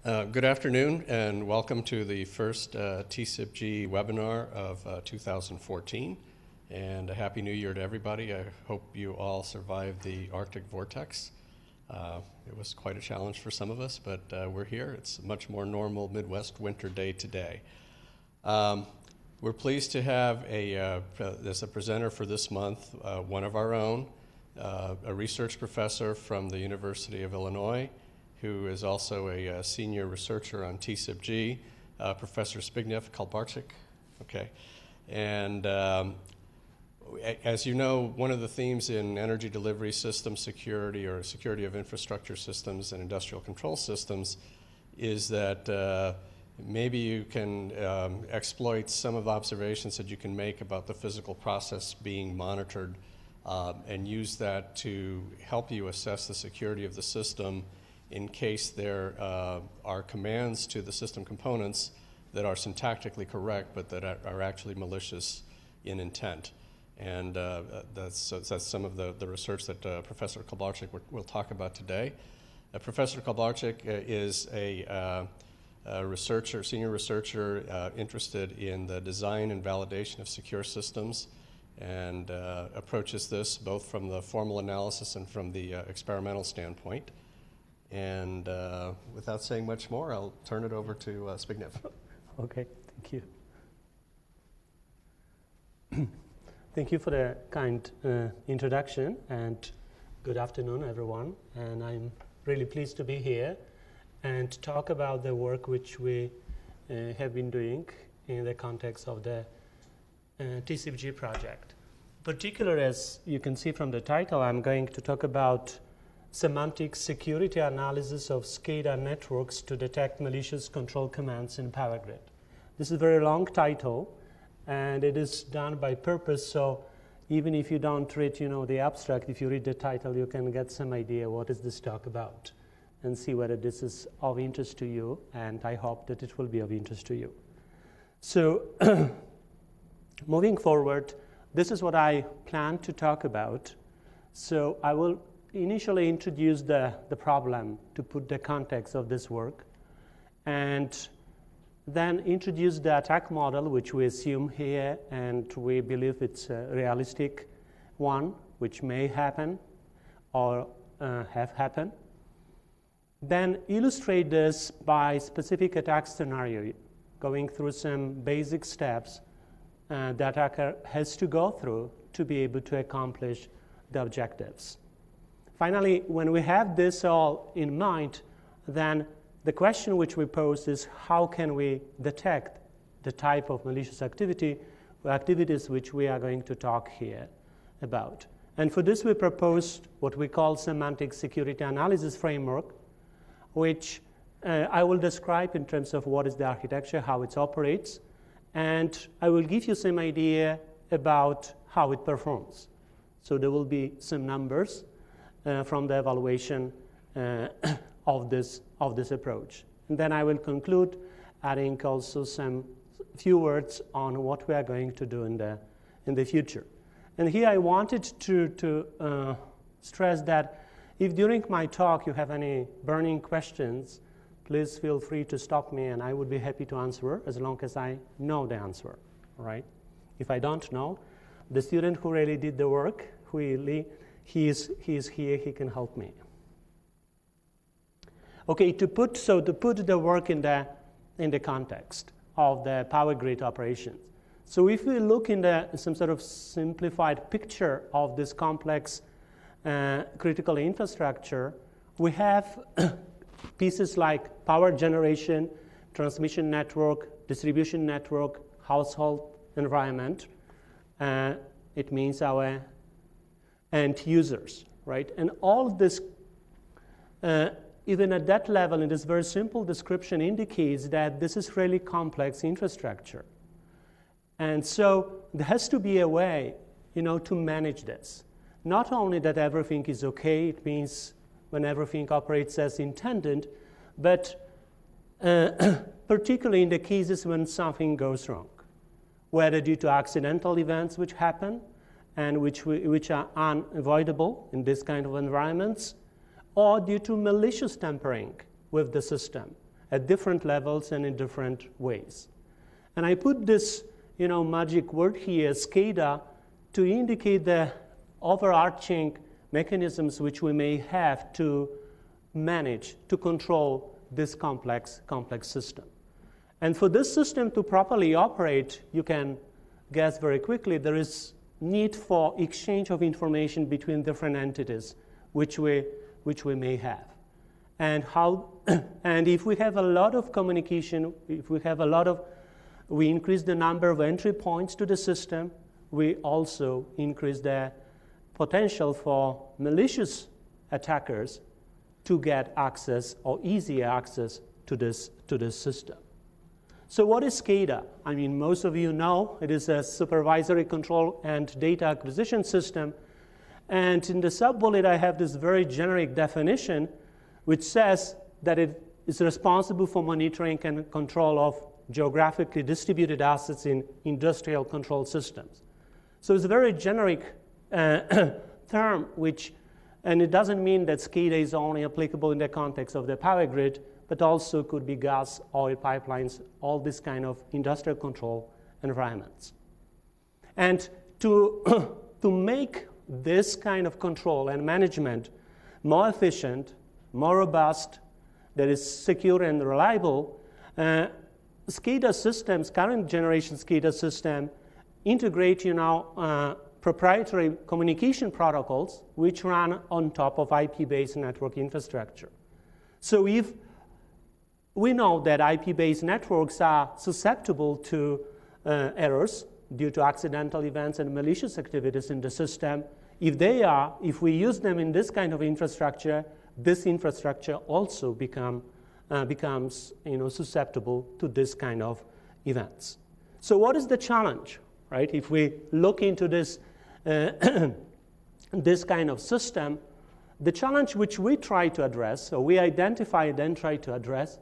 Good afternoon and welcome to the first TCIPG webinar of 2014, and a Happy New Year to everybody. I hope you all survived the Arctic vortex. It was quite a challenge for some of us, but we're here. It's a much more normal Midwest winter day today. We're pleased to have as a presenter for this month, one of our own, a research professor from the University of Illinois, who is also a senior researcher on TCIPG, Professor Zbigniew Kalbarczyk. Okay. And as you know, one of the themes in energy delivery system security or security of infrastructure systems and industrial control systems is that maybe you can exploit some of the observations that you can make about the physical process being monitored and use that to help you assess the security of the system in case there are commands to the system components that are syntactically correct but that are actually malicious in intent. And that's some of the research that Professor Kalbarczyk will talk about today. Professor Kalbarczyk is a researcher, senior researcher interested in the design and validation of secure systems, and approaches this both from the formal analysis and from the experimental standpoint. And without saying much more, I'll turn it over to Zbigniew. Okay, thank you. Thank you for the kind introduction, and good afternoon, everyone. And I'm really pleased to be here and talk about the work which we have been doing in the context of the TCIPG project. Particularly, as you can see from the title, I'm going to talk about semantic security analysis of SCADA networks to detect malicious control commands in power grid. This is a very long title, and it is done by purpose, so even if you don't read, the abstract, if you read the title, you can get some idea what is this talk about and see whether this is of interest to you, and I hope that it will be of interest to you. So, moving forward, this is what I plan to talk about. So I will initially introduce the problem to put the context of this work, and then introduce the attack model, which we assume here, and we believe it's a realistic one, which may happen or have happened. Then illustrate this by specific attack scenario, going through some basic steps the attacker has to go through to be able to accomplish the objectives. Finally, when we have this all in mind, then the question which we pose is how can we detect the type of malicious activity or activities which we are going to talk here about. And for this we proposed what we call semantic security analysis framework, which I will describe in terms of what is the architecture, how it operates, and I will give you some idea about how it performs. So there will be some numbers from the evaluation of this approach. And then I will conclude adding also some few words on what we are going to do in the future. And here I wanted to stress that if during my talk you have any burning questions, please feel free to stop me and I would be happy to answer as long as I know the answer, all right? If I don't know, the student who really did the work, he is here, he can help me. Okay, to put the work in the context of the power grid operations. So if we look in some sort of simplified picture of this complex critical infrastructure, we have pieces like power generation, transmission network, distribution network, household environment. It means our end users, right? And all of this, even at that level, in this very simple description, indicates that this is really complex infrastructure. And so there has to be a way, to manage this. Not only that everything is okay, it means when everything operates as intended, but particularly in the cases when something goes wrong, whether due to accidental events which happen, and which are unavoidable in this kind of environments, or due to malicious tampering with the system. at different levels and in different ways. And I put this magic word here, SCADA, to indicate the overarching mechanisms which we may have to manage, to control this complex system. And for this system to properly operate, you can guess very quickly there is need for exchange of information between different entities which we may have. And and if we have a lot of communication, if we increase the number of entry points to the system, we also increase the potential for malicious attackers to get access or easier access to this system. So what is SCADA? I mean, most of you know it is a supervisory control and data acquisition system. And in the sub-bullet, I have this very generic definition which says that it is responsible for monitoring and control of geographically distributed assets in industrial control systems. So it's a very generic term, and it doesn't mean that SCADA is only applicable in the context of the power grid, but also could be gas, oil pipelines, all this kind of industrial control environments. And to make this kind of control and management more efficient, more robust, that is secure and reliable, SCADA systems, current generation SCADA system, integrate proprietary communication protocols which run on top of IP-based network infrastructure. So if we know that IP-based networks are susceptible to errors due to accidental events and malicious activities in the system, if we use them in this kind of infrastructure, this infrastructure also becomes susceptible to this kind of events. So what is the challenge, right? If we look into this this kind of system, the challenge which we try to address, or we identify and then try to address,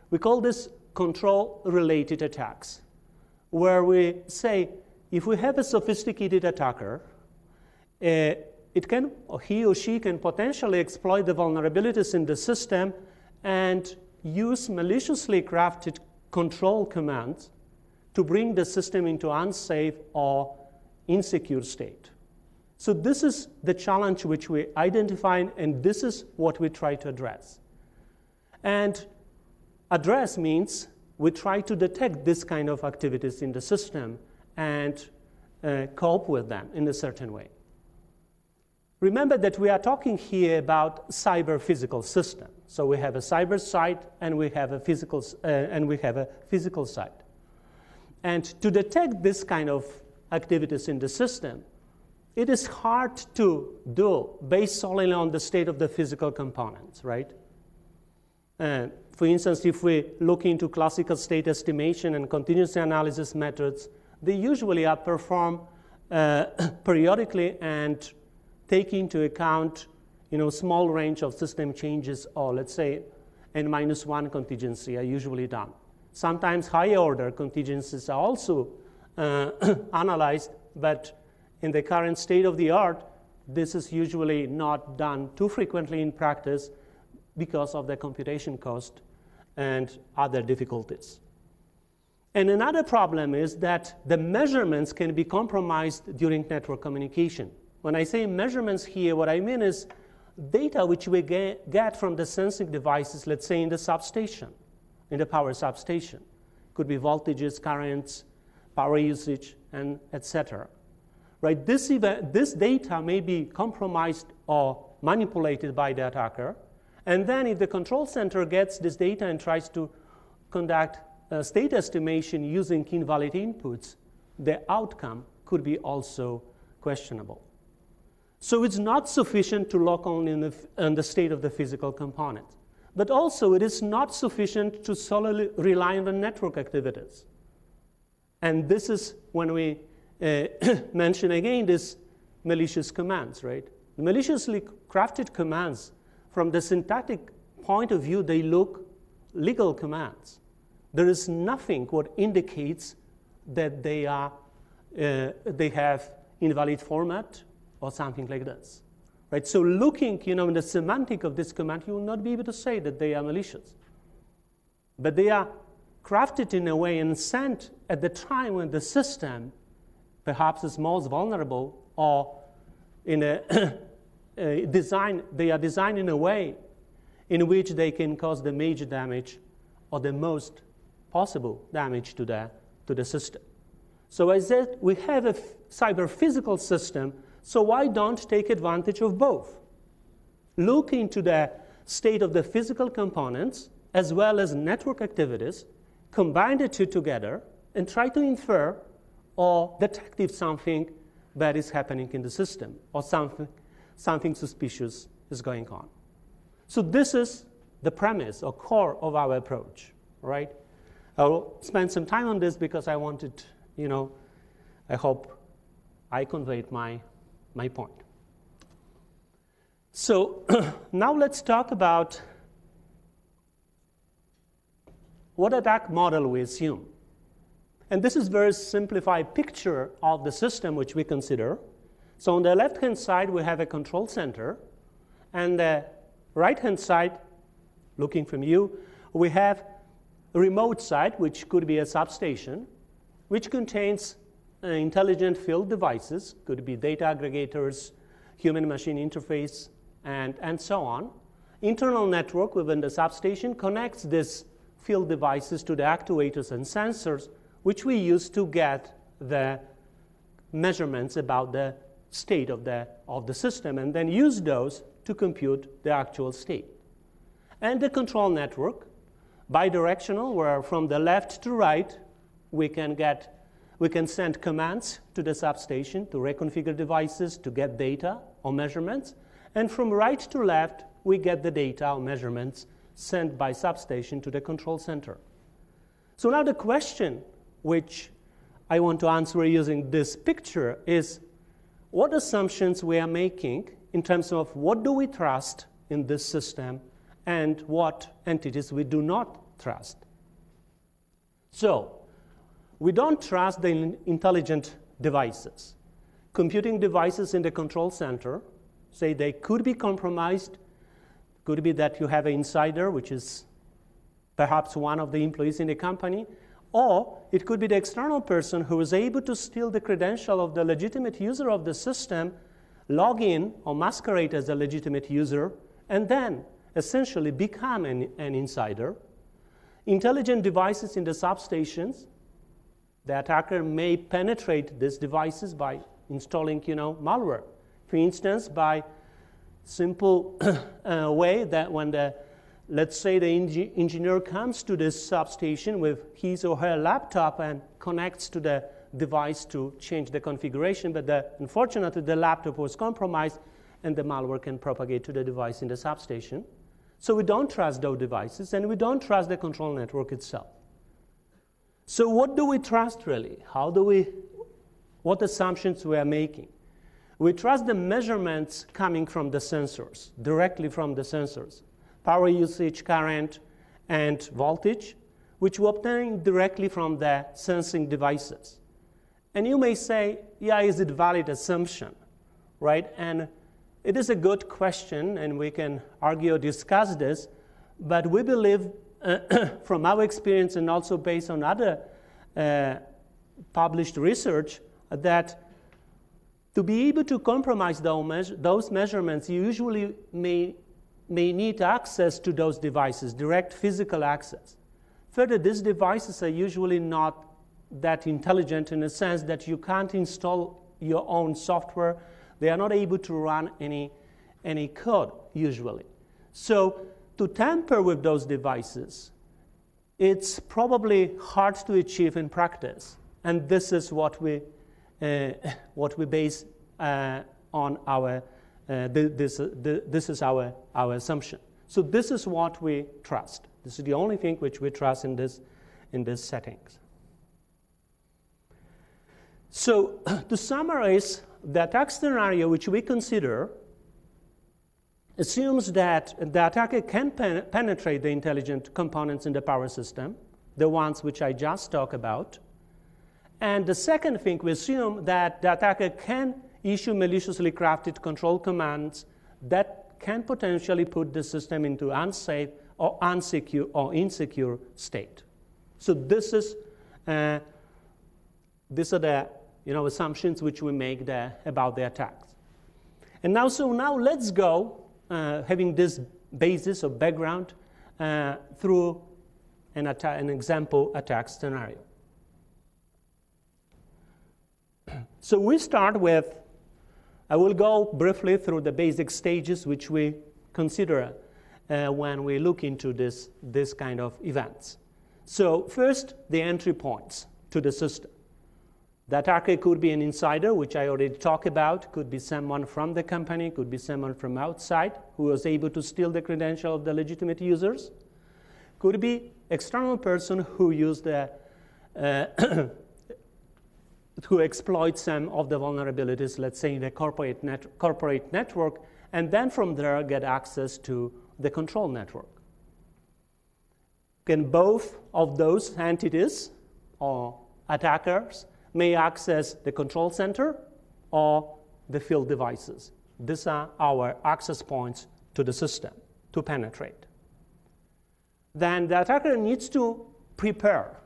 we call this control-related attacks, where we say if we have a sophisticated attacker, he or she can potentially exploit the vulnerabilities in the system and use maliciously crafted control commands to bring the system into unsafe or insecure state. So this is the challenge which we identify, and this is what we try to address. And address means we try to detect this kind of activities in the system and cope with them in a certain way. Remember that we are talking here about cyber-physical system. So we have a cyber site and we have a physical site. And to detect this kind of activities in the system, it is hard to do based solely on the state of the physical components, right? For instance, if we look into classical state estimation and continuous analysis methods, they usually are performed periodically and take into account small range of system changes, or let's say n-1 contingency are usually done. Sometimes higher order contingencies are also analyzed, but in the current state of the art, this is usually not done too frequently in practice because of the computation cost and other difficulties. And another problem is that the measurements can be compromised during network communication. When I say measurements here, what I mean is data which we get from the sensing devices, let's say in the substation, in the power substation. Could be voltages, currents, power usage, and etc. Right? This data may be compromised or manipulated by the attacker. And then if the control center gets this data and tries to conduct a state estimation using invalid inputs, the outcome could be also questionable. So it's not sufficient to look only on the state of the physical component. But also it is not sufficient to solely rely on the network activities. And this is when we mention again these malicious commands, right? The maliciously crafted commands, from the syntactic point of view, they look legal commands. There is nothing what indicates that they have invalid format or something like this. Right? So looking in the semantic of this command, you will not be able to say that they are malicious. but they are crafted in a way and sent at the time when the system perhaps is most vulnerable, or in a they are designed in a way in which they can cause the major damage or the most possible damage to the system. So as I said, we have a cyber physical system, so why don't take advantage of both? Look into the state of the physical components as well as network activities, combine the two together, and try to infer or detect if something bad is happening in the system or something suspicious is going on. So this is the premise or core of our approach, right? I will spend some time on this because I wanted, I hope I conveyed my point. So now let's talk about what attack model we assume. And this is a very simplified picture of the system which we consider. So on the left-hand side, we have a control center. And the right-hand side, looking from you, we have a remote site, which could be a substation, which contains intelligent field devices, could be data aggregators, human-machine interface, and so on. Internal network within the substation connects these field devices to the actuators and sensors, which we use to get the measurements about the state of the system, and then use those to compute the actual state. And the control network, bidirectional, where from the left to right, we can send commands to the substation to reconfigure devices, to get data or measurements. And from right to left, we get the data or measurements sent by substation to the control center. So now the question which I want to answer using this picture is what assumptions we are making in terms of what do we trust in this system and what entities we do not trust. So we don't trust the intelligent devices. Computing devices in the control center, say they could be compromised, could be that you have an insider, which is perhaps one of the employees in the company, or it could be the external person who is able to steal the credential of the legitimate user of the system, log in or masquerade as a legitimate user, and then essentially become an insider. Intelligent devices in the substations, the attacker may penetrate these devices by installing, malware. For instance, by simple way that when let's say the engineer comes to this substation with his or her laptop and connects to the device to change the configuration, but unfortunately the laptop was compromised and the malware can propagate to the device in the substation. So we don't trust those devices and we don't trust the control network itself. So what do we trust really? What assumptions we are making? We trust the measurements coming from the sensors, directly from the sensors. Power usage, current, and voltage, which we obtain directly from the sensing devices. And you may say, yeah, is it valid assumption, right? And it is a good question, and we can argue or discuss this, but we believe from our experience and also based on other published research that to be able to compromise those measurements, you usually may need access to those devices, direct physical access. Further, these devices are usually not that intelligent in the sense that you can't install your own software. They are not able to run any code, usually. So to tamper with those devices, it's probably hard to achieve in practice. And this is what we base on our, this is our assumption. So this is what we trust. This is the only thing which we trust in this settings. So to summarize, the attack scenario which we consider assumes that the attacker can penetrate the intelligent components in the power system, the ones which I just talked about. And the second thing, we assume that the attacker can issue maliciously crafted control commands that can potentially put the system into unsafe or unsecure or insecure state. So these are the assumptions which we make about the attacks. And now let's go, having this basis or background, through an example attack scenario. So we start with, I will go briefly through the basic stages which we consider when we look into this kind of events. So first, the entry points to the system. The attacker could be an insider, which I already talked about, could be someone from the company, could be someone from outside who was able to steal the credential of the legitimate users, could be external person who used who exploit some of the vulnerabilities, let's say in the corporate network, and then from there get access to the control network. Can both of those entities or attackers may access the control center or the field devices. These are our access points to the system to penetrate. Then the attacker needs to prepare,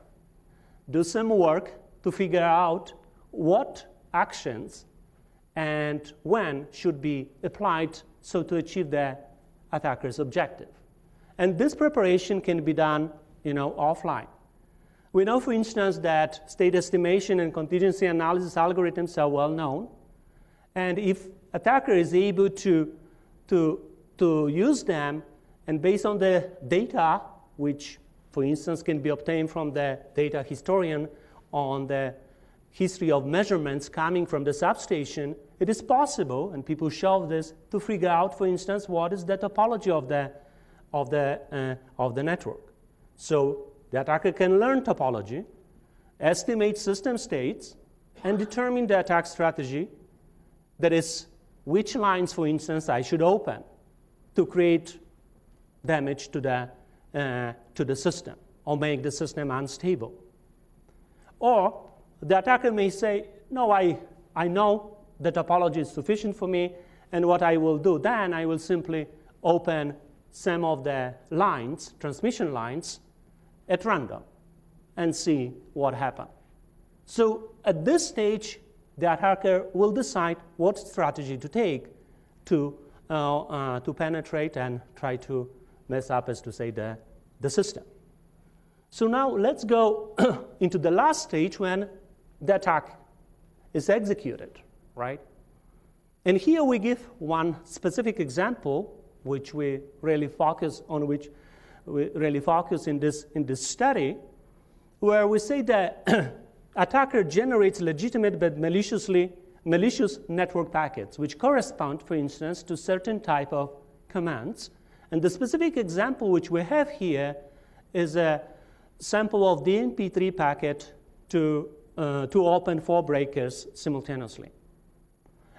do some work to figure out what actions and when should be applied so to achieve the attacker's objective. And this preparation can be done, offline. We know, for instance, that state estimation and contingency analysis algorithms are well known. And if attacker is able to use them, and based on the data, which, for instance, can be obtained from the data historian on the history of measurements coming from the substation, it is possible, and people show this, to figure out, for instance, what is the topology of the network. So the attacker can learn topology, estimate system states, and determine the attack strategy. That is, which lines, for instance, I should open to create damage to the system or make the system unstable. Or the attacker may say, no, I know the topology is sufficient for me, and what I will do then, I will simply open some of the lines, transmission lines, at random and see what happens. So at this stage, the attacker will decide what strategy to take to penetrate and try to mess up, as to say, the system. So now let's go into the last stage when the attack is executed, right? And here we give one specific example which we really focus on, in this study, where we say that attacker generates legitimate but malicious network packets, which correspond, for instance, to certain type of commands. And the specific example which we have here is a sample of DNP3 packet to open 4 breakers simultaneously.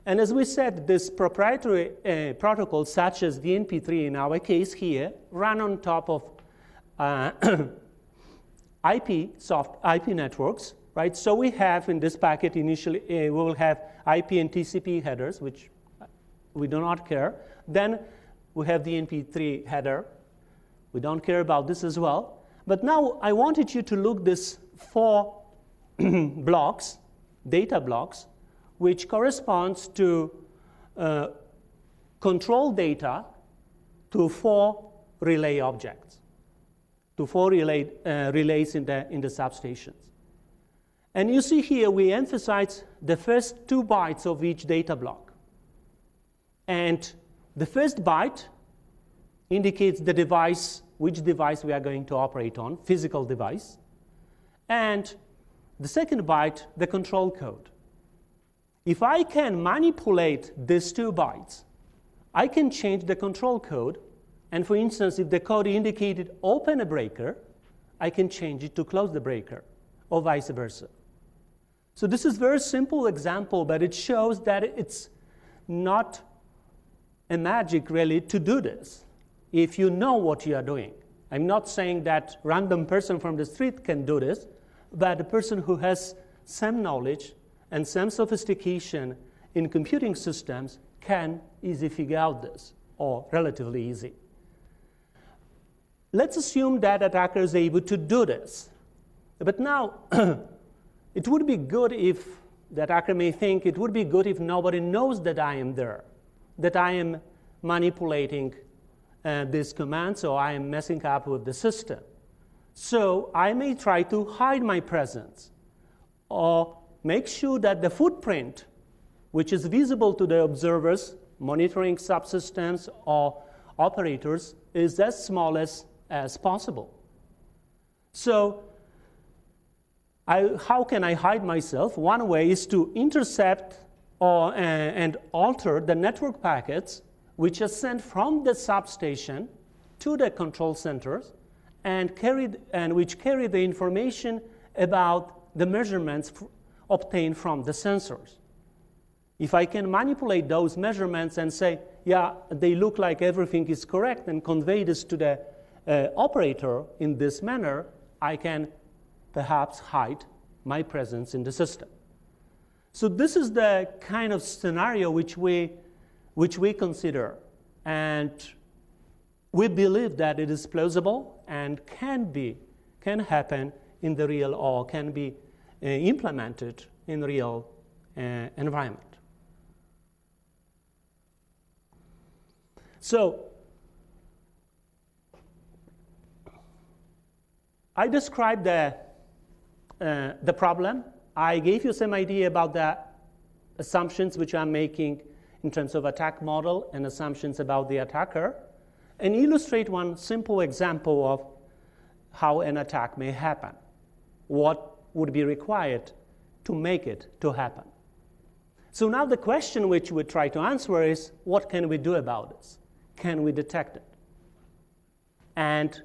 And as we said, this proprietary protocol, such as DNP3 in our case here, run on top of IP networks, right? So we have in this packet initially, we will have IP and TCP headers, which we do not care. Then we have the DNP3 header. We don't care about this as well. But now I wanted you to look these 4 blocks, data blocks, which corresponds to control data to 4 relay objects, to 4 relays in the substations. And you see here we emphasize the first 2 bytes of each data block. And the first byte indicates the device, which device we are going to operate on, physical device. And the second byte, the control code. If I can manipulate these 2 bytes, I can change the control code. And for instance, if the code indicated open a breaker, I can change it to close the breaker, or vice versa. So this is a very simple example, but it shows that it's not a magic, really, to do this if you know what you are doing. I'm not saying that random person from the street can do this, but a person who has some knowledge and some sophistication in computing systems can easily figure out this, or relatively easy. let's assume that attacker is able to do this. But now, it would be good if the attacker may think it would be good if nobody knows that I am there, that I am manipulating this command, so I am messing up with the system. So I may try to hide my presence or make sure that the footprint, which is visible to the observers, monitoring subsystems or operators, is as small as possible. So how can I hide myself? One way is to intercept and alter the network packets which are sent from the substation to the control centers and which carry the information about the measurements obtained from the sensors. If I can manipulate those measurements and say, yeah, they look like everything is correct, and convey this to the operator in this manner, I can perhaps hide my presence in the system. So this is the kind of scenario which we consider, and we believe that it is plausible and can happen in the real, or can be implemented in real environment. So I described the problem. I gave you some idea about the assumptions which I'm making in terms of attack model and assumptions about the attacker, and illustrate one simple example of how an attack may happen. What would be required to make it to happen? So now the question which we try to answer is, what can we do about this? Can we detect it? And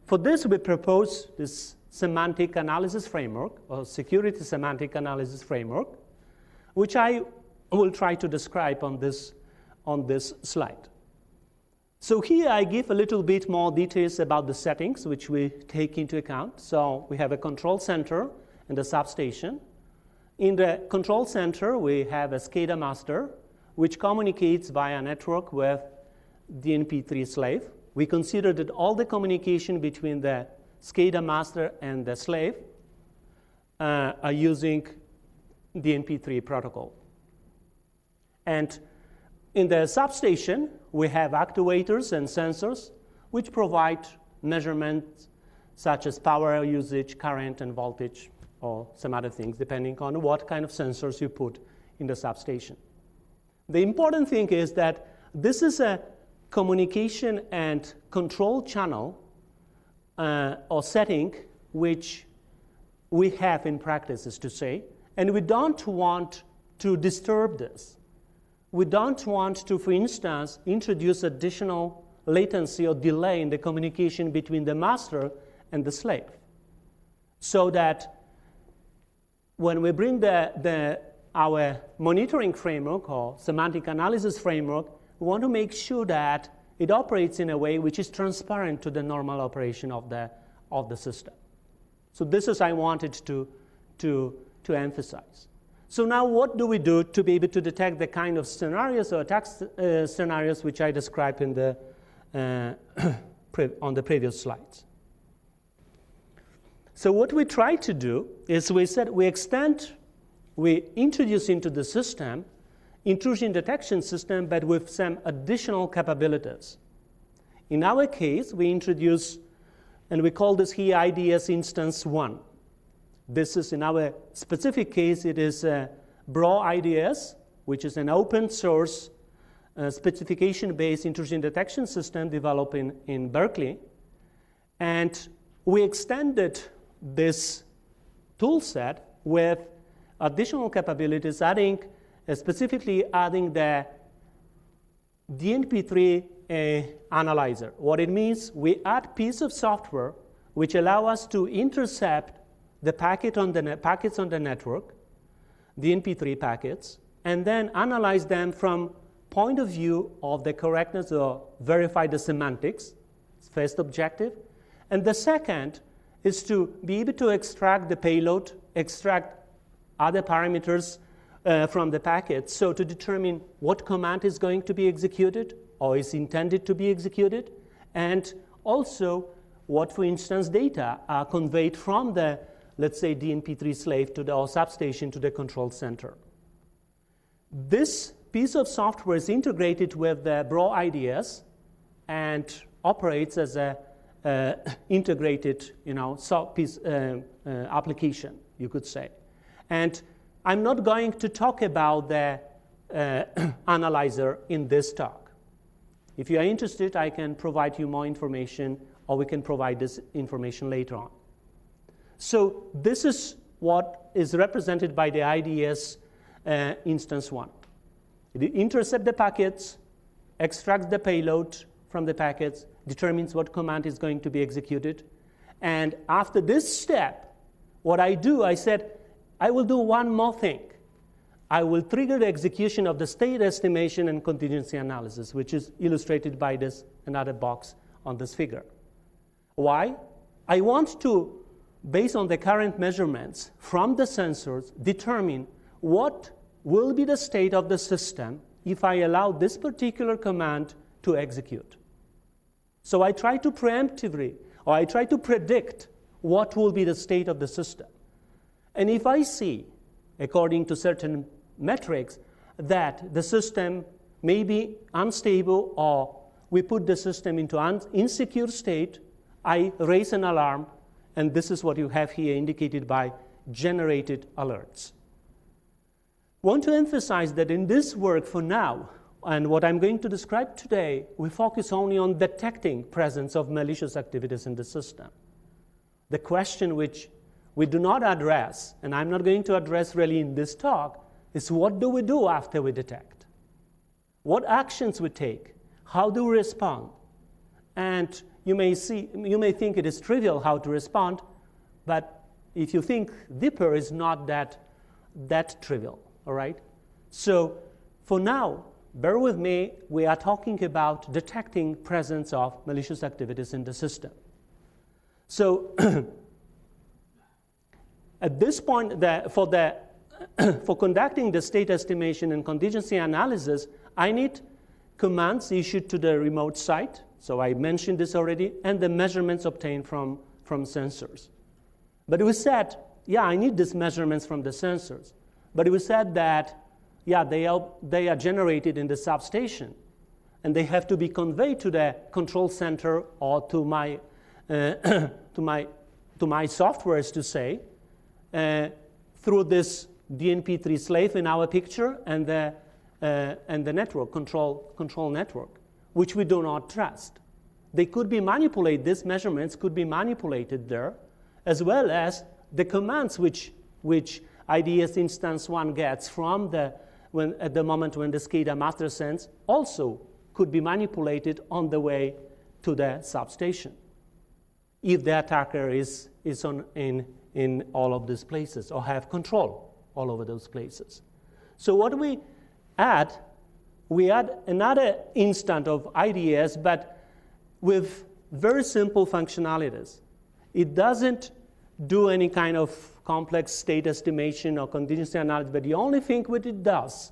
for this, we propose this semantic analysis framework, or security semantic analysis framework, which I will try to describe on this slide. So here I give a little bit more details about the settings which we take into account. So we have a control center and a substation. In the control center, we have a SCADA master, which communicates via network with DNP3 slave. We consider that all the communication between the SCADA master and the slave are using DNP3 protocol. And in the substation, we have actuators and sensors which provide measurements such as power usage, current, and voltage, or some other things, depending on what kind of sensors you put in the substation. The important thing is that this is a communication and control channel or setting which we have in practice, is to say, and we don't want to disturb this. We don't want to, for instance, introduce additional latency or delay in the communication between the master and the slave, so that when we bring our monitoring framework or semantic analysis framework, we want to make sure that it operates in a way which is transparent to the normal operation of the system. So this is I wanted to emphasize. So now what do we do to be able to detect the kind of scenarios or attack scenarios which I described in on the previous slides? So what we try to do is we introduce into the system intrusion detection system, but with some additional capabilities. In our case, we introduce, and we call this here IDS instance 1. This is, in our specific case, it is a BRO IDS, which is an open source specification-based intrusion detection system developed in Berkeley. And we extended this tool set with additional capabilities, specifically adding the DNP3 Analyzer. What it means, we add piece of software which allow us to intercept the packets on the network, DNP3 packets, and then analyze them from point of view of the correctness or verify the semantics, first objective. And the second is to be able to extract the payload, extract other parameters from the packet, so to determine what command is going to be executed or is intended to be executed, and also what, for instance, data are conveyed from the, let's say, DNP3 slave to the or substation to the control center. This piece of software is integrated with the BRO IDS and operates as a integrated, application, you could say. And I'm not going to talk about the analyzer in this talk. If you are interested, I can provide you more information, or we can provide this information later on. So this is what is represented by the IDS instance 1. It intercepts the packets, extracts the payload from the packets, determines what command is going to be executed. And after this step, what I do, I said, I will do one more thing. I will trigger the execution of the state estimation and contingency analysis, which is illustrated by this another box on this figure. Why? I want to, based on the current measurements from the sensors, determine what will be the state of the system if I allow this particular command to execute. So I try to preemptively, or I try to predict what will be the state of the system. And if I see, according to certain metrics, that the system may be unstable or we put the system into an insecure state, I raise an alarm, and this is what you have here indicated by generated alerts. I want to emphasize that in this work for now, and what I'm going to describe today, we focus only on detecting presence of malicious activities in the system. The question which we do not address, and I'm not going to address really in this talk, is what do we do after we detect? What actions we take? How do we respond? And you may think it is trivial how to respond, but if you think deeper, it's not that trivial, all right? So for now, bear with me, we are talking about detecting presence of malicious activities in the system. So at this point, for conducting the state estimation and contingency analysis, I need commands issued to the remote site, so I mentioned this already, and the measurements obtained from sensors. But we said, yeah, I need these measurements from the sensors. But we said that, yeah, they are generated in the substation, and they have to be conveyed to the control center or to my softwares, to say, through this DNP3 slave in our picture and the network control network, which we do not trust. They could be manipulated. These measurements could be manipulated there, as well as the commands which IDS instance 1 gets from at the moment when the SCADA master sends also could be manipulated on the way to the substation, if the attacker is in all of these places or have control all over those places. So what we add another instant of IDS, but with very simple functionalities. It doesn't do any kind of complex state estimation or contingency analysis, but the only thing what it does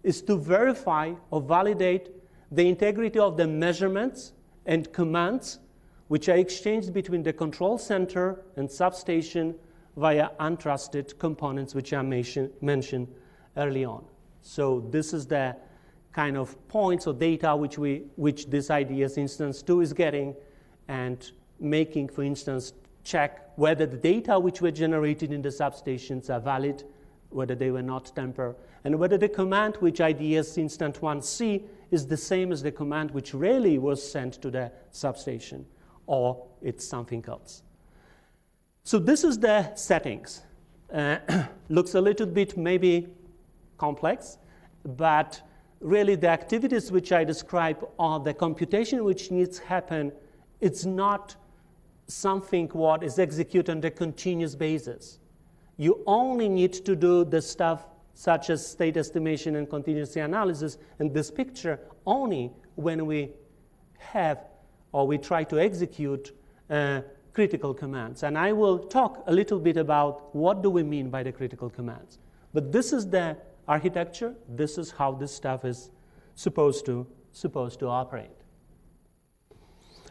is to verify or validate the integrity of the measurements and commands which are exchanged between the control center and substation via untrusted components which I mentioned early on. So this is the kind of points or data which this IDS instance 2 is getting and making, for instance, check whether the data which were generated in the substations are valid, whether they were not tampered, and whether the command which IDS instance 1C is the same as the command which really was sent to the substation, or it's something else. So this is the settings. Looks a little bit maybe complex, but really the activities which I describe are the computation which needs to happen. It's not something what is executed on a continuous basis. You only need to do the stuff such as state estimation and contingency analysis in this picture only when we have or we try to execute critical commands. And I will talk a little bit about what do we mean by the critical commands. But this is the architecture. This is how this stuff is supposed to operate.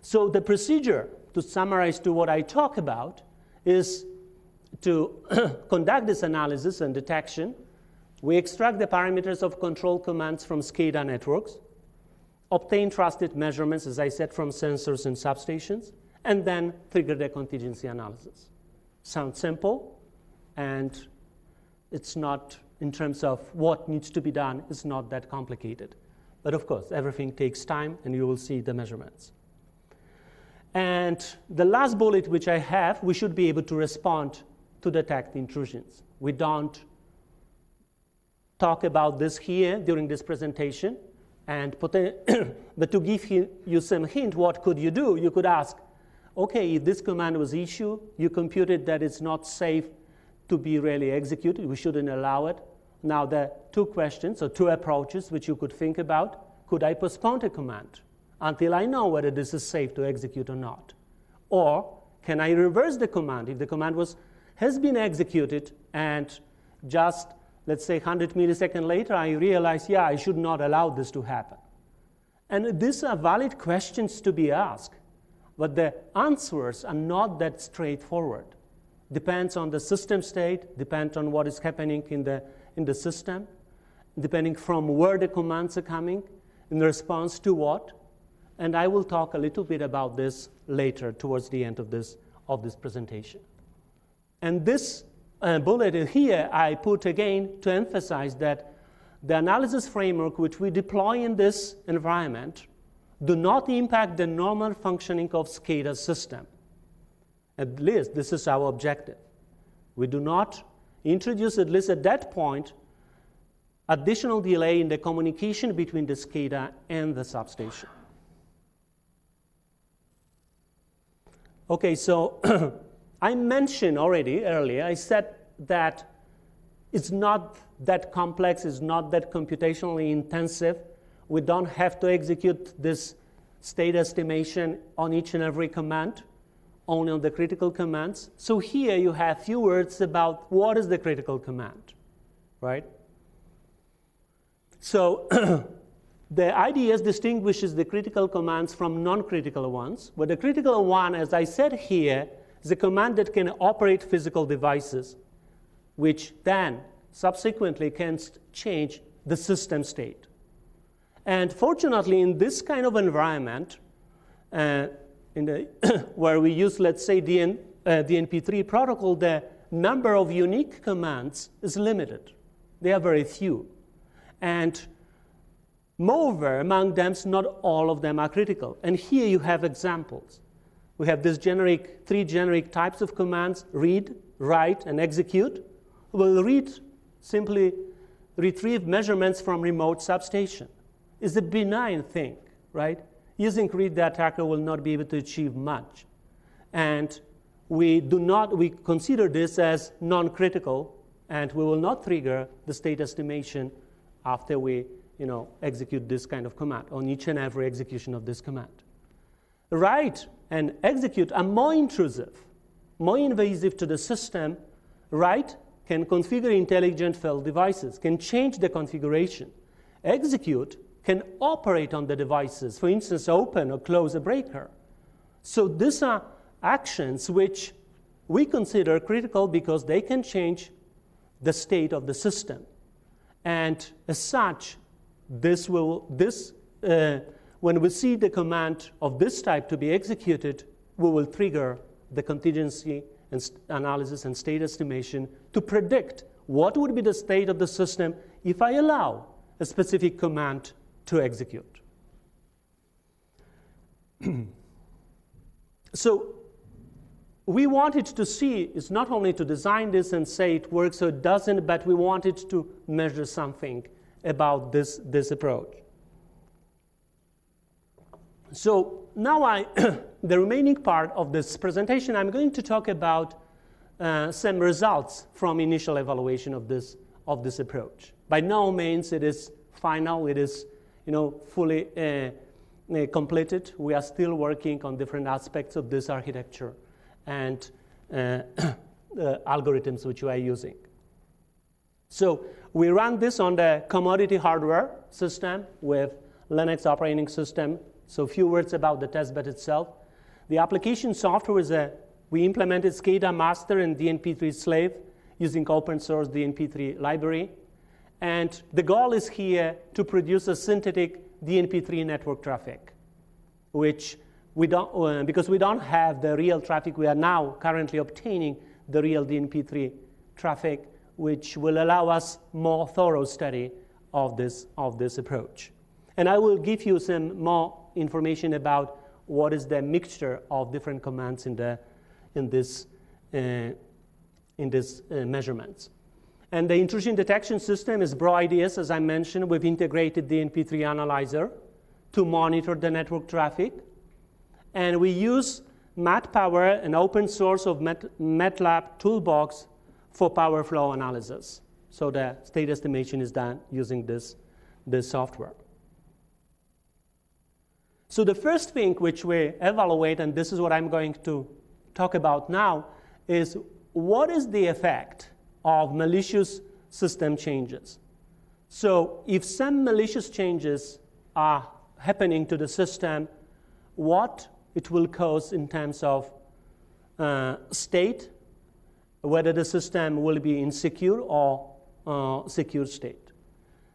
So the procedure to summarize to what I talk about, is to conduct this analysis and detection. We extract the parameters of control commands from SCADA networks, obtain trusted measurements, as I said, from sensors and substations, and then trigger the contingency analysis. Sounds simple, and it's not, in terms of what needs to be done, it's not that complicated. But of course, everything takes time, and you will see the measurements. And the last bullet which I have, we should be able to respond to detect intrusions. We don't talk about this here during this presentation, but to give you some hint, what could you do? You could ask, okay, if this command was issued, you computed that it's not safe to be really executed, we shouldn't allow it. Now there are two questions, or two approaches which you could think about. Could I postpone a command until I know whether this is safe to execute or not? Or can I reverse the command if the command has been executed and just, let's say, 100 milliseconds later, I realize, yeah, I should not allow this to happen. And these are valid questions to be asked, but the answers are not that straightforward. Depends on the system state, depends on what is happening in the system, depending from where the commands are coming, in response to what. And I will talk a little bit about this later towards the end of this presentation. And this bullet here I put again to emphasize that the analysis framework which we deploy in this environment do not impact the normal functioning of SCADA system. At least this is our objective. We do not introduce, at least at that point, additional delay in the communication between the SCADA and the substation. Okay, so I mentioned already earlier, I said that it's not that complex, it's not that computationally intensive. We don't have to execute this state estimation on each and every command, only on the critical commands. So here you have a few words about what is the critical command, right? So the IDS distinguishes the critical commands from non-critical ones, but the critical one, as I said here, is a command that can operate physical devices, which then subsequently can change the system state. And fortunately, in this kind of environment, where we use, let's say, DNP3 protocol, the number of unique commands is limited. They are very few. And moreover, among them, not all of them are critical. And here you have examples. We have this three generic types of commands: read, write, and execute. Well, read simply retrieve measurements from remote substation. It's a benign thing, right? Using read, the attacker will not be able to achieve much. And we consider this as non-critical, and we will not trigger the state estimation after we execute this kind of command, on each and every execution of this command. Write and execute are more intrusive, more invasive to the system. Write can configure intelligent failed devices, can change the configuration. Execute can operate on the devices, for instance, open or close a breaker. So these are actions which we consider critical because they can change the state of the system. And as such, when we see the command of this type to be executed, we will trigger the contingency and analysis and state estimation to predict what would be the state of the system if I allow a specific command to execute. So we wanted to see, it's not only to design this and say it works or it doesn't, but we wanted to measure something about this approach. So now the remaining part of this presentation, I'm going to talk about some results from initial evaluation of this approach. By no means it is final, it is fully completed. We are still working on different aspects of this architecture and algorithms which we are using. So we run this on the commodity hardware system with Linux operating system. So a few words about the testbed itself. The application software is we implemented SCADA master and DNP3 slave using open source DNP3 library. And the goal is here to produce a synthetic DNP3 network traffic, which we don't, because we don't have the real traffic, we are now currently obtaining the real DNP3 traffic, which will allow us more thorough study of this approach. And I will give you some more information about what is the mixture of different commands in this measurements. And the intrusion detection system is BRO-IDS, as I mentioned, with integrated DNP3 Analyzer to monitor the network traffic. And we use MatPower, an open source of MATLAB toolbox for power flow analysis. So the state estimation is done using this software. So the first thing which we evaluate, and this is what I'm going to talk about now, is what is the effect of malicious system changes. So if some malicious changes are happening to the system, what it will cause in terms of state, whether the system will be insecure or secure state.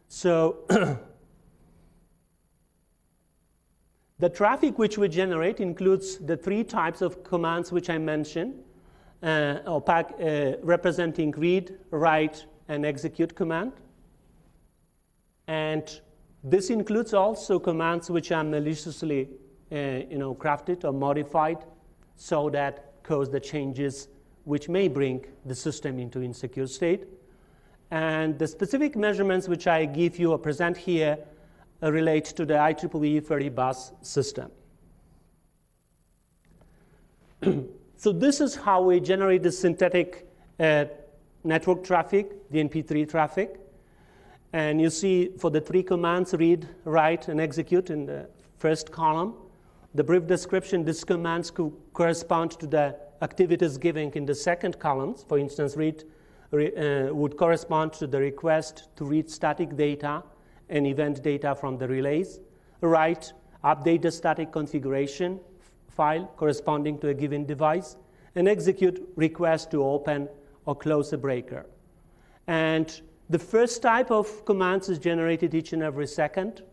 So the traffic which we generate includes the 3 types of commands which I mentioned, representing read, write, and execute command. And this includes also commands which are maliciously crafted or modified so that cause the changes which may bring the system into insecure state. And the specific measurements which I give you or present here relate to the IEEE 30 bus system. So this is how we generate the synthetic network traffic, the DNP3 traffic. And you see for the 3 commands, read, write, and execute in the first column. The brief description, these commands correspond to the activities given in the second column. For instance, read would correspond to the request to read static data and event data from the relays. Write, update the static configuration file corresponding to a given device. And execute, request to open or close a breaker. And the first type of commands is generated each and every second.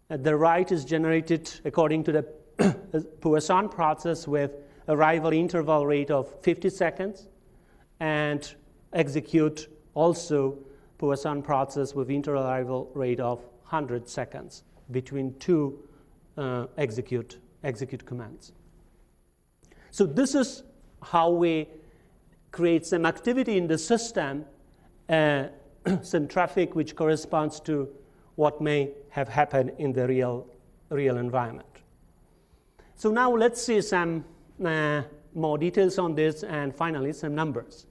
The write is generated according to the Poisson process with arrival interval rate of 50 seconds. And execute also Poisson process with interval rate of 100 seconds between 2 execute commands. So this is how we create some activity in the system, some traffic which corresponds to what may have happened in the real environment. So now let's see some more details on this, and finally some numbers.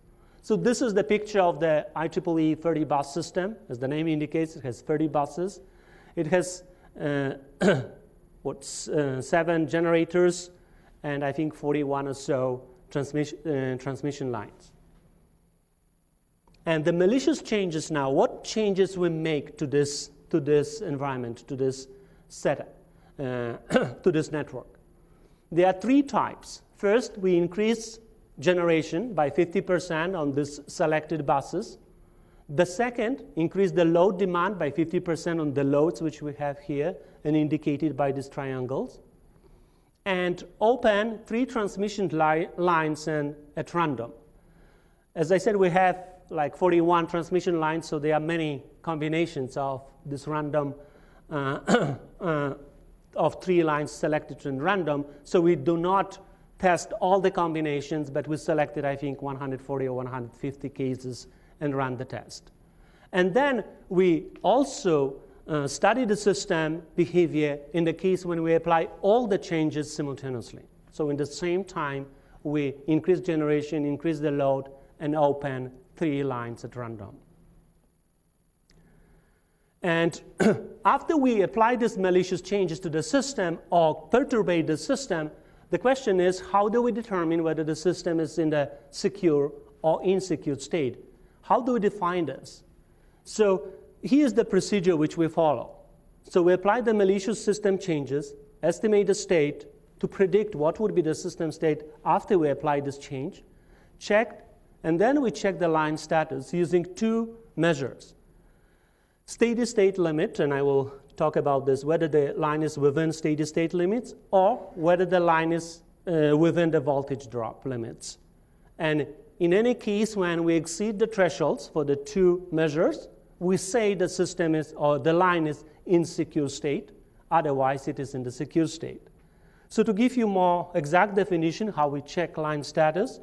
So this is the picture of the IEEE 30 bus system. As the name indicates, it has 30 buses. It has 7 generators and I think 41 or so transmission lines. And the malicious changes now, what changes we make to this environment, to this setup, to this network? There are 3 types. First, we increase generation by 50% on these selected buses. The second, increase the load demand by 50% on the loads which we have here and indicated by these triangles. And open 3 transmission lines at random. As I said, we have like 41 transmission lines, so there are many combinations of this random of 3 lines selected in random. So we do not test all the combinations, but we selected, I think, 140 or 150 cases and ran the test. And then we also study the system behavior in the case when we apply all the changes simultaneously. So in the same time, we increase generation, increase the load, and open 3 lines at random. And after we apply these malicious changes to the system or perturbate the system, the question is, how do we determine whether the system is in the secure or insecure state? How do we define this? So here's the procedure which we follow. So we apply the malicious system changes, estimate the state to predict what would be the system state after we apply this change, checked, and then we check the line status using two measures. Steady state limit, and I will talk about this, whether the line is within steady state limits or whether the line is within the voltage drop limits. And in any case, when we exceed the thresholds for the two measures, we say the system is, or the line is in secure state. Otherwise, it is in the secure state. So to give you more exact definition, how we check line status,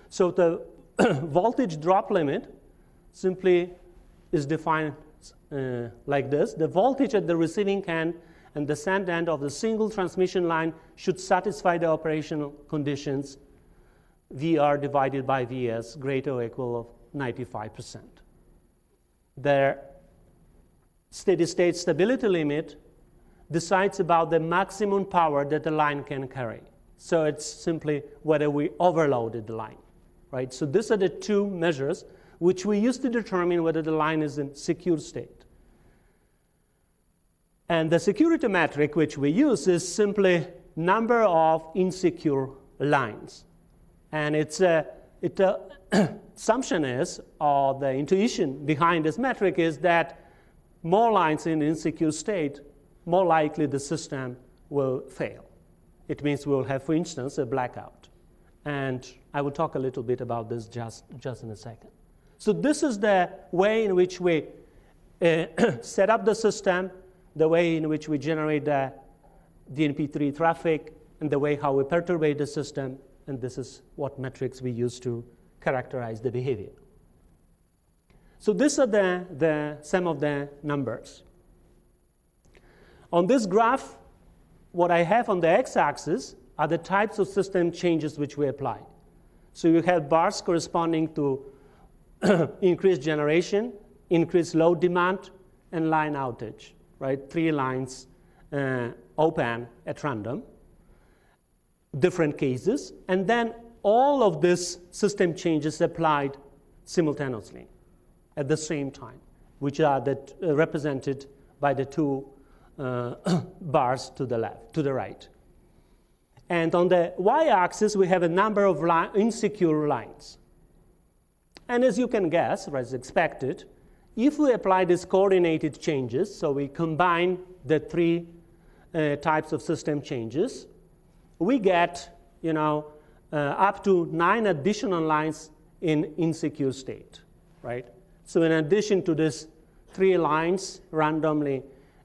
so the voltage drop limit simply is defined like this. The voltage at the receiving end and the send end of the single transmission line should satisfy the operational conditions VR divided by Vs greater or equal of 95%. The steady state stability limit decides about the maximum power that the line can carry. So it's simply whether we overloaded the line, right? So these are the two measures which we use to determine whether the line is in secure state. And the security metric which we use is simply number of insecure lines. And assumption is, or the intuition behind this metric is that more lines in insecure state, more likely the system will fail. It means we'll have, for instance, a blackout. And I will talk a little bit about this just in a second. So this is the way in which we set up the system, the way in which we generate the DNP3 traffic, and the way how we perturbate the system, and this is what metrics we use to characterize the behavior. So these are some of the numbers. On this graph, what I have on the x-axis are the types of system changes which we apply. So you have bars corresponding to increased generation, increased load demand, and line outage, right? 3 lines open at random, different cases, and then all of this system changes applied simultaneously at the same time, which are represented by the two bars to the left, to the right. And on the y-axis, we have a number of insecure lines. And as you can guess, or as expected, if we apply these coordinated changes, so we combine the 3 types of system changes, we get, up to 9 additional lines in insecure state, right? So in addition to these 3 lines randomly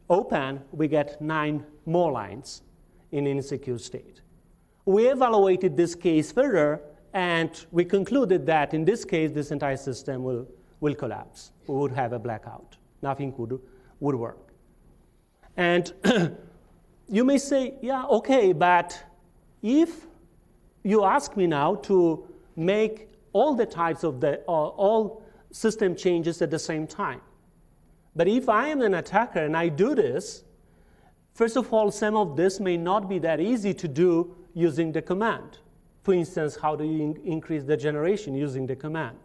open, we get 9 more lines in insecure state. We evaluated this case further, and we concluded that in this case, this entire system will collapse. We would have a blackout. Nothing would work. And you may say, yeah, okay, but if you ask me now to make all the types of all system changes at the same time, but if I am an attacker and I do this, first of all, some of this may not be that easy to do using the command. For instance, how do you increase the generation using the command?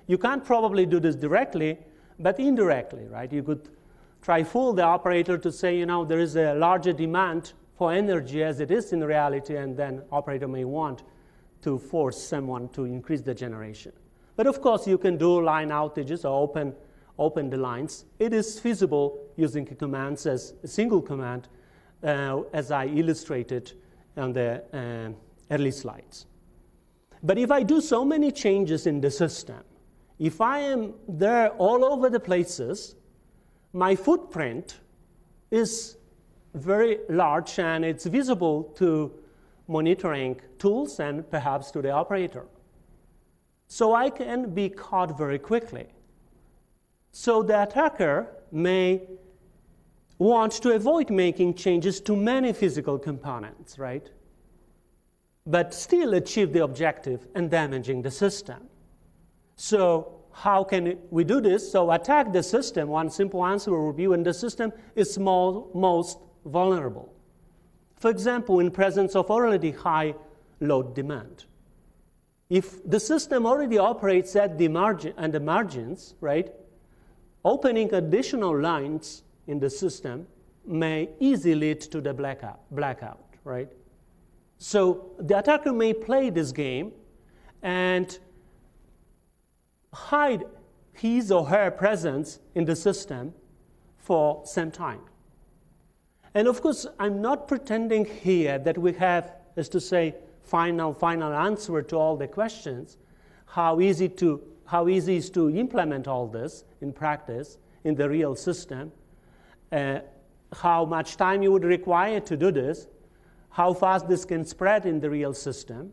You can't probably do this directly, but indirectly, right? You could try fool the operator to say, there is a larger demand for energy as it is in reality, and then operator may want to force someone to increase the generation. But of course, you can do line outages or open the lines. It is feasible using commands as a single command, as I illustrated on the early slides. But if I do so many changes in the system, if I am there all over the places, my footprint is very large, and it's visible to monitoring tools and perhaps to the operator. So I can be caught very quickly. So the attacker may want to avoid making changes to many physical components, right? But still achieve the objective and damaging the system. So how can we do this? So attack the system. One simple answer will be when the system is most vulnerable. For example, in presence of already high load demand. If the system already operates at the margins, right, opening additional lines in the system may easily lead to the blackout, right? So the attacker may play this game and hide his or her presence in the system for some time. And of course, I'm not pretending here that we have, as to say, final answer to all the questions. How easy is to implement all this in practice in the real system? How much time you would require to do this? How fast this can spread in the real system?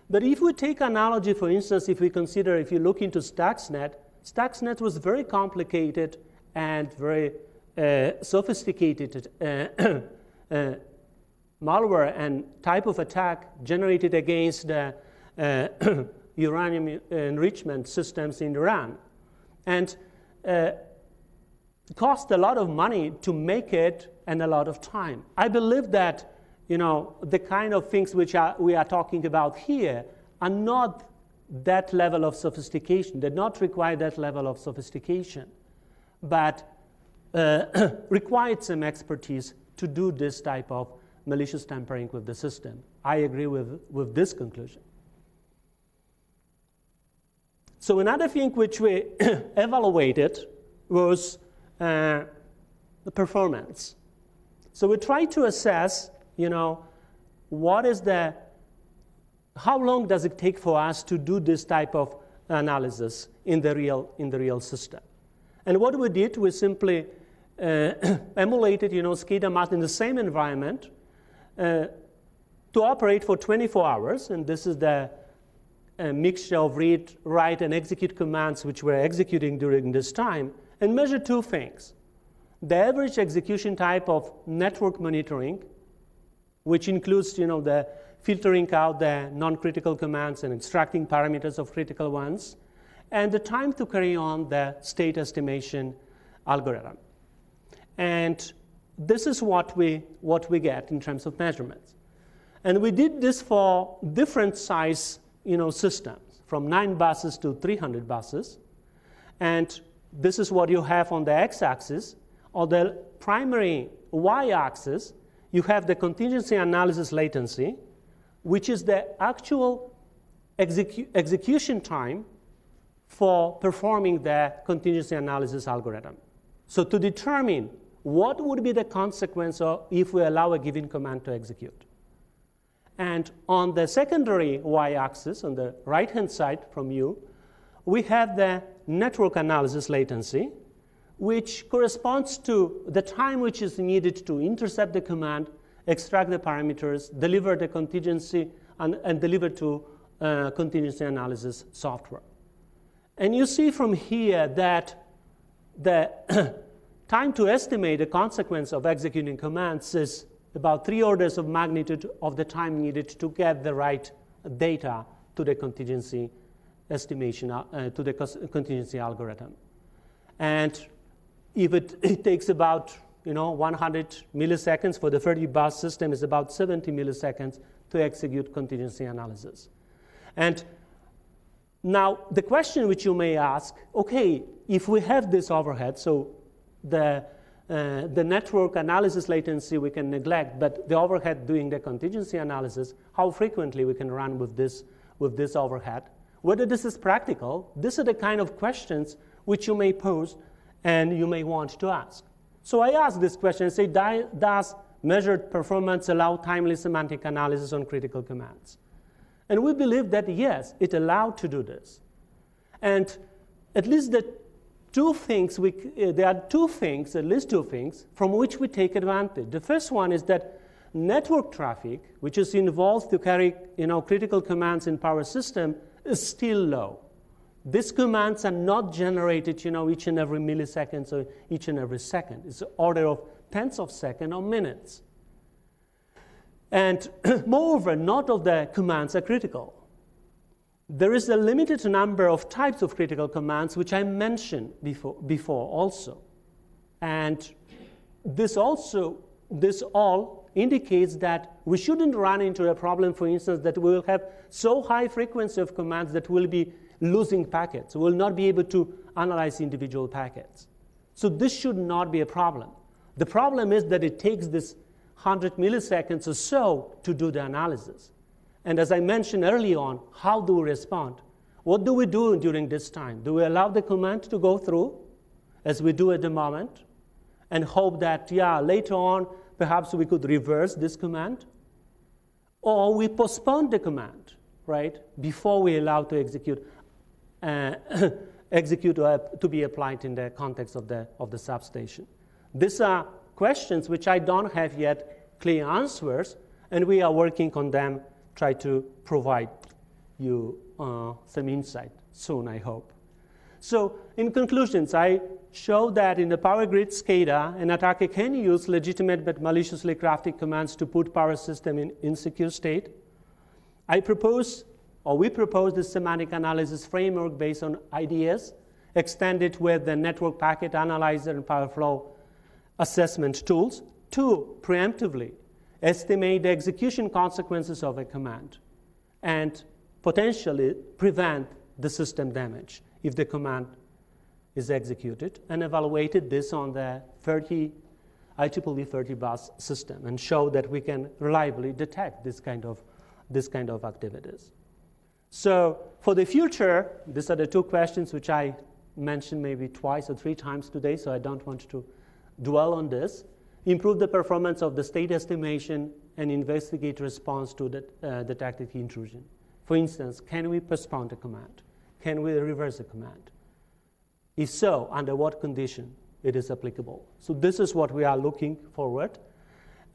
But if we take analogy, for instance, if you look into Stuxnet was very complicated and very sophisticated malware and type of attack generated against the uranium enrichment systems in Iran. And cost a lot of money to make it and a lot of time. I believe that the kind of things which we are talking about here are not that level of sophistication. They not require that level of sophistication, but required some expertise to do this type of malicious tampering with the system. I agree with this conclusion. So another thing which we evaluated was the performance. So we tried to assess, how long does it take for us to do this type of analysis in the real system? And what we did, we simply emulated, SCADA math in the same environment to operate for 24 hours, and this is the mixture of read, write, and execute commands which we're executing during this time, and measure two things. The average execution type of network monitoring, which includes, the filtering out the non-critical commands and extracting parameters of critical ones, and the time to carry on the state estimation algorithm. And this is what we get in terms of measurements. And we did this for different size, systems, from 9 buses to 300 buses. And this is what you have on the x-axis. On the primary y-axis, you have the contingency analysis latency, which is the actual execution time for performing the contingency analysis algorithm. So to determine what would be the consequence if we allow a given command to execute. And on the secondary y-axis, on the right-hand side from you, we have the network analysis latency, which corresponds to the time which is needed to intercept the command, extract the parameters, deliver the contingency, and deliver to contingency analysis software. And you see from here that the time to estimate the consequence of executing commands is about 3 orders of magnitude of the time needed to get the right data to the contingency estimation, to the contingency algorithm. And if it takes about 100 milliseconds for the 30-bus system, is about 70 milliseconds to execute contingency analysis. And now the question which you may ask, okay, if we have this overhead, so the network analysis latency we can neglect, but the overhead doing the contingency analysis, how frequently we can run with this overhead, whether this is practical, these are the kind of questions which you may pose and you may want to ask. So I ask this question and say, does measured performance allow timely semantic analysis on critical commands? And we believe that yes, it allowed to do this. And at least there are at least two things from which we take advantage. The first one is that network traffic, which is involved to carry critical commands in power system, is still low. These commands are not generated each and every millisecond or each and every second. It's an order of tenths of seconds or minutes. And moreover, not all the commands are critical. There is a limited number of types of critical commands, which I mentioned before also. And this all indicates that we shouldn't run into a problem, for instance, that we will have so high frequency of commands that we'll be losing packets. We will not be able to analyze individual packets. So this should not be a problem. The problem is that it takes this 100 milliseconds or so to do the analysis. And as I mentioned early on, how do we respond? What do we do during this time? Do we allow the command to go through, as we do at the moment, and hope that, yeah, later on, perhaps we could reverse this command? Or we postpone the command, right, before we allow to execute to be applied in the context of the substation. These are questions which I don't have yet clear answers, and we are working on them, try to provide you some insight soon, I hope. So in conclusions, I show that in the power grid SCADA, an attacker can use legitimate but maliciously crafted commands to put power system in insecure state. We propose the semantic analysis framework based on IDS, extended with the network packet analyzer and power flow assessment tools to preemptively estimate the execution consequences of a command and potentially prevent the system damage if the command is executed, and evaluated this on the IEEE 30 bus system and show that we can reliably detect this kind of activities. So for the future, these are the two questions which I mentioned maybe twice or three times today, so I don't want to dwell on this. Improve the performance of the state estimation and investigate response to the detected intrusion. For instance, can we postpone the command? Can we reverse the command? If so, under what condition it is applicable? So this is what we are looking forward.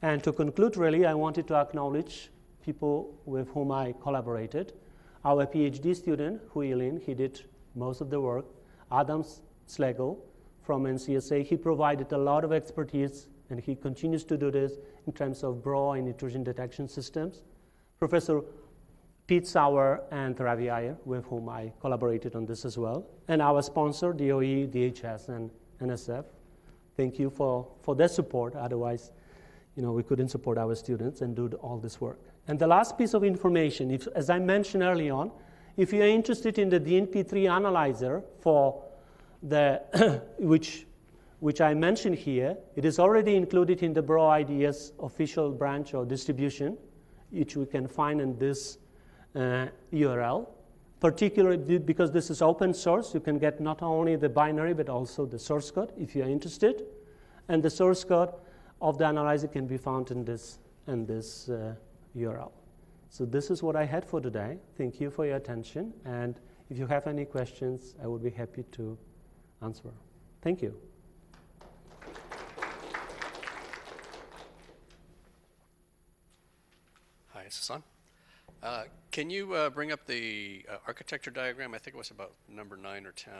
And to conclude, really, I wanted to acknowledge people with whom I collaborated. Our PhD student, Hui Lin, he did most of the work. Adam Slegel from NCSA, he provided a lot of expertise, and he continues to do this in terms of BRO and intrusion detection systems. Professor Pete Sauer and Ravi Iyer, with whom I collaborated on this as well. And our sponsor, DOE, DHS, and NSF. Thank you for their support. Otherwise, we couldn't support our students and do all this work. And the last piece of information, as I mentioned early on, if you are interested in the DNP3 Analyzer for the which I mentioned here, it is already included in the BRO IDS official branch or distribution, which we can find in this URL. Particularly because this is open source, you can get not only the binary but also the source code if you are interested. And the source code of the analyzer can be found in this URL. So this is what I had for today. Thank you for your attention. And if you have any questions, I would be happy to answer. Thank you. Hi, is this on? Can you bring up the architecture diagram? I think it was about number 9 or 10.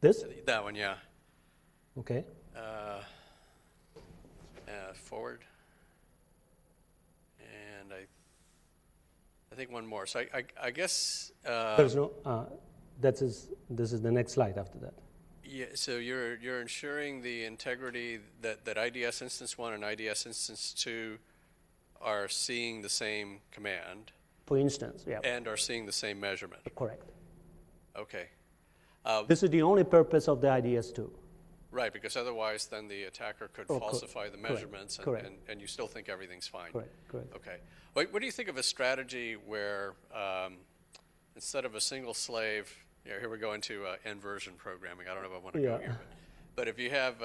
This? That one, yeah. Okay. Forward. And I think one more. So I guess... There's no... this is the next slide after that. Yeah, so you're ensuring the integrity that IDS instance 1 and IDS instance 2 are seeing the same command. For instance, yeah. And are seeing the same measurement. Correct. Okay. This is the only purpose of the IDS 2. Right, because otherwise then the attacker could falsify the measurements and you still think everything's fine. Correct. Okay. What do you think of a strategy where instead of a single slave, here we go into inversion programming. I don't know if I want to go here. But if you have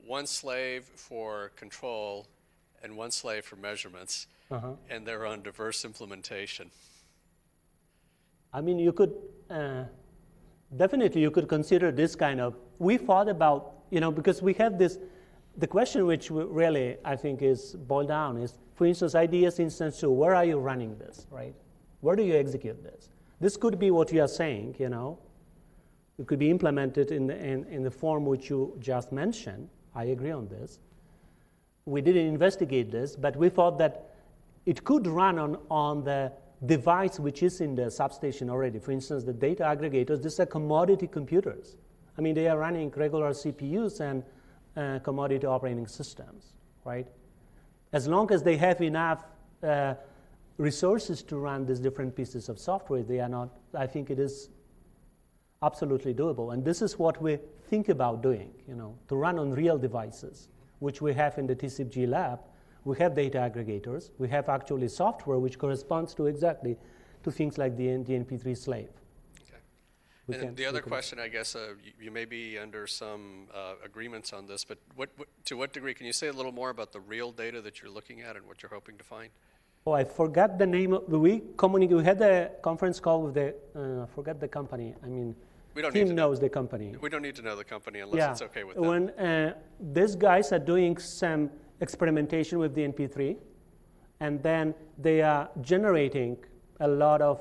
one slave for control and one slave for measurements, and they're on diverse implementation. I mean, you could, definitely you could consider this kind of, we thought about, because we have this, the question which really I think is boiled down is, for instance, IDS instance 2, where are you running this, right? Where do you execute this? This could be what you are saying, It could be implemented in the form which you just mentioned. I agree on this. We didn't investigate this, but we thought that it could run on the device which is in the substation already. For instance, the data aggregators, these are commodity computers. I mean, they are running regular CPUs and commodity operating systems, right? As long as they have enough resources to run these different pieces of software, they are not, I think it is absolutely doable. And this is what we think about doing, to run on real devices, which we have in the TCIPG lab. We have data aggregators. We have actually software which corresponds to exactly to things like the DNP3 slave. Okay. And the other question, I guess, you may be under some agreements on this, but to what degree, can you say a little more about the real data that you're looking at and what you're hoping to find? Oh, I forgot the name. We had a conference call with the, I forgot the company. I mean, Tim knows the company. We don't need to know the company unless it's okay with them. When these guys are doing some experimentation with DNP3, and then they are generating a lot of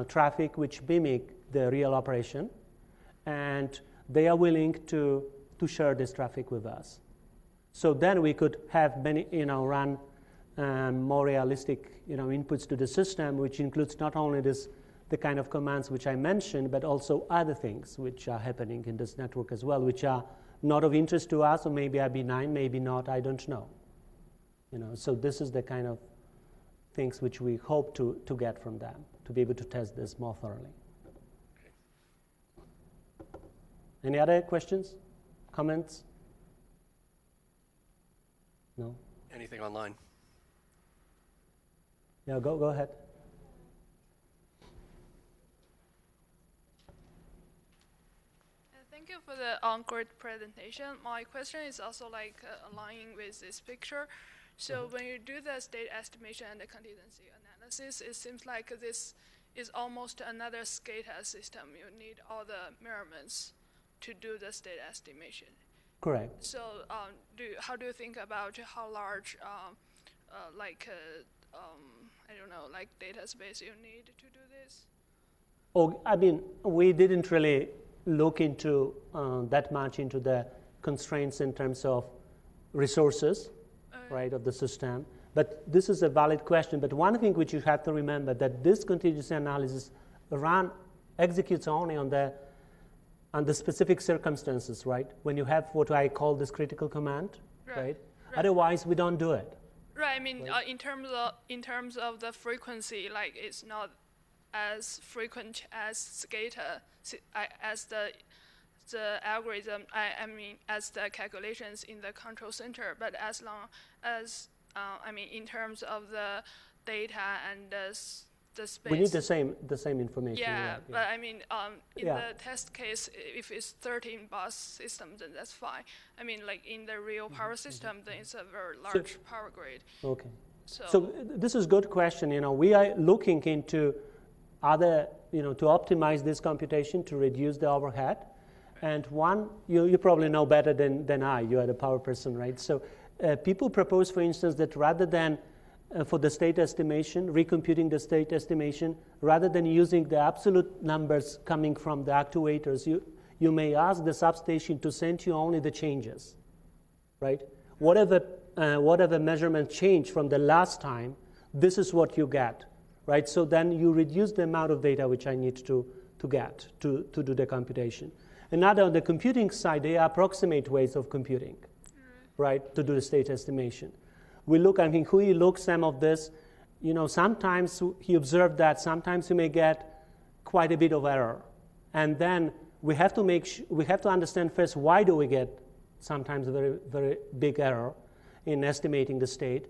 traffic which mimic the real operation, and they are willing to share this traffic with us. So then we could have many, run more realistic, inputs to the system, which includes not only the kind of commands which I mentioned, but also other things which are happening in this network as well, which are not of interest to us, or maybe are benign, maybe not, I don't know. So this is the kind of things which we hope to get from them, to be able to test this more thoroughly. Any other questions, comments? No? Anything online? Yeah, go ahead. Thank you for the great presentation. My question is also aligning with this picture. So when you do the state estimation and the contingency analysis, it seems like this is almost another SCADA system. You need all the measurements to do the state estimation. Correct. So how do you think about how large, I don't know, data space you need to do this? Oh, I mean, we didn't really look into that much into the constraints in terms of resources, right, of the system. But this is a valid question. But one thing which you have to remember, that this contingency analysis executes only on the specific circumstances, right? When you have what I call this critical command, right? Otherwise, we don't do it. Right. I mean, right? in terms of the frequency, it's not as frequent as SCADA, as the algorithm. I mean, as the calculations in the control center. But as long as in terms of the data and the space. We need the same information. Yeah, but I mean, in the test case, if it's 13 bus system, then that's fine. I mean, in the real power system, then it's a very large power grid. Okay. So this is a good question. We are looking into other, to optimize this computation to reduce the overhead. And one, you probably know better than I. You are the power person, right? So people propose, for instance, that rather than for the state estimation, recomputing the state estimation, rather than using the absolute numbers coming from the actuators, you may ask the substation to send you only the changes, right? Whatever measurement change from the last time, this is what you get, right? So then you reduce the amount of data which I need to get to do the computation. Another, on the computing side, there are approximate ways of computing, right, to do the state estimation. We look, Hui looked some of this, sometimes he observed that sometimes you may get quite a bit of error. And then we have to understand first, why do we get sometimes a very, very big error in estimating the state,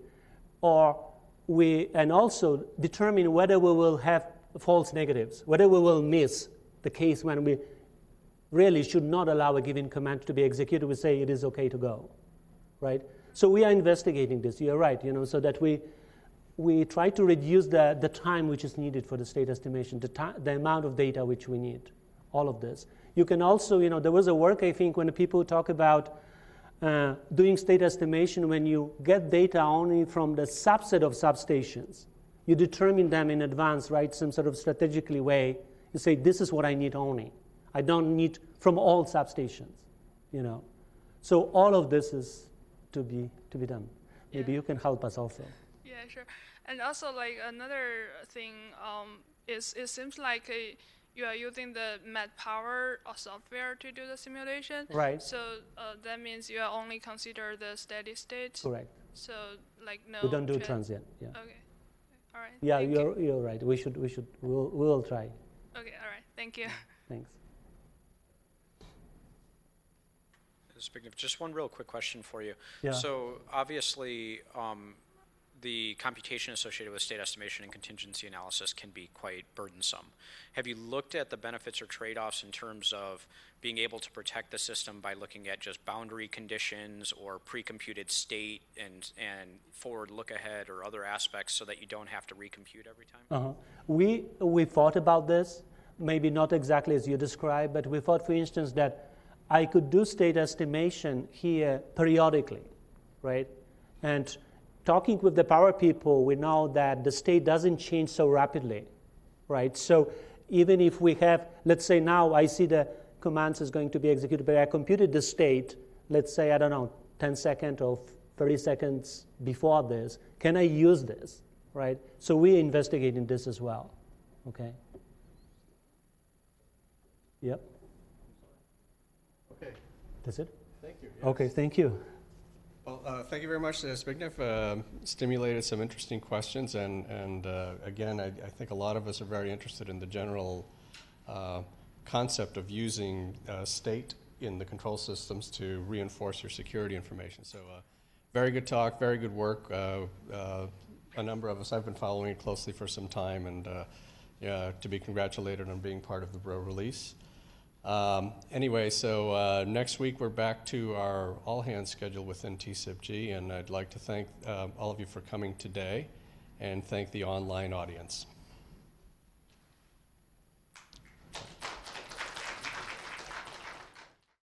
and also determine whether we will have false negatives, whether we will miss the case when we really should not allow a given command to be executed. We say it is okay to go, right? So we are investigating this, you're right, so that we try to reduce the time which is needed for the state estimation, the amount of data which we need, all of this. You can also, there was a work, I think, when people talk about doing state estimation when you get data only from the subset of substations. You determine them in advance, right, some sort of strategically way. You say, this is what I need only. I don't need from all substations, So all of this is to be done. Maybe you can help us also. Yeah, sure. And also, another thing is it seems like you are using the MedPower software to do the simulation. Right. So that means you are only consider the steady state. Correct. So no. We don't do transient. Yeah. Okay. All right. Yeah, you're right. We will try. Okay. All right. Thank you. Thanks. Zbigniew, just one real quick question for you. Yeah. So obviously, the computation associated with state estimation and contingency analysis can be quite burdensome. Have you looked at the benefits or trade-offs in terms of being able to protect the system by looking at just boundary conditions or pre-computed state and forward look-ahead or other aspects so that you don't have to recompute every time? We thought about this, maybe not exactly as you described, but we thought, for instance, that I could do state estimation here periodically, right? And talking with the power people, we know that the state doesn't change so rapidly, right? So even if we have, let's say now I see the commands is going to be executed, but I computed the state, let's say, I don't know, 10 seconds or 30 seconds before this, can I use this, right? So we're investigating this as well, okay? Yep. Okay. That's it? Thank you. Yes. Okay, thank you. Well, thank you very much, Zbigniew. Stimulated some interesting questions, and again, I think a lot of us are very interested in the general concept of using state in the control systems to reinforce your security information. So very good talk, very good work. A number of us, I've been following it closely for some time, and to be congratulated on being part of the Bro release. Anyway, so next week we're back to our all-hands schedule within TCIPG, and I'd like to thank all of you for coming today and thank the online audience.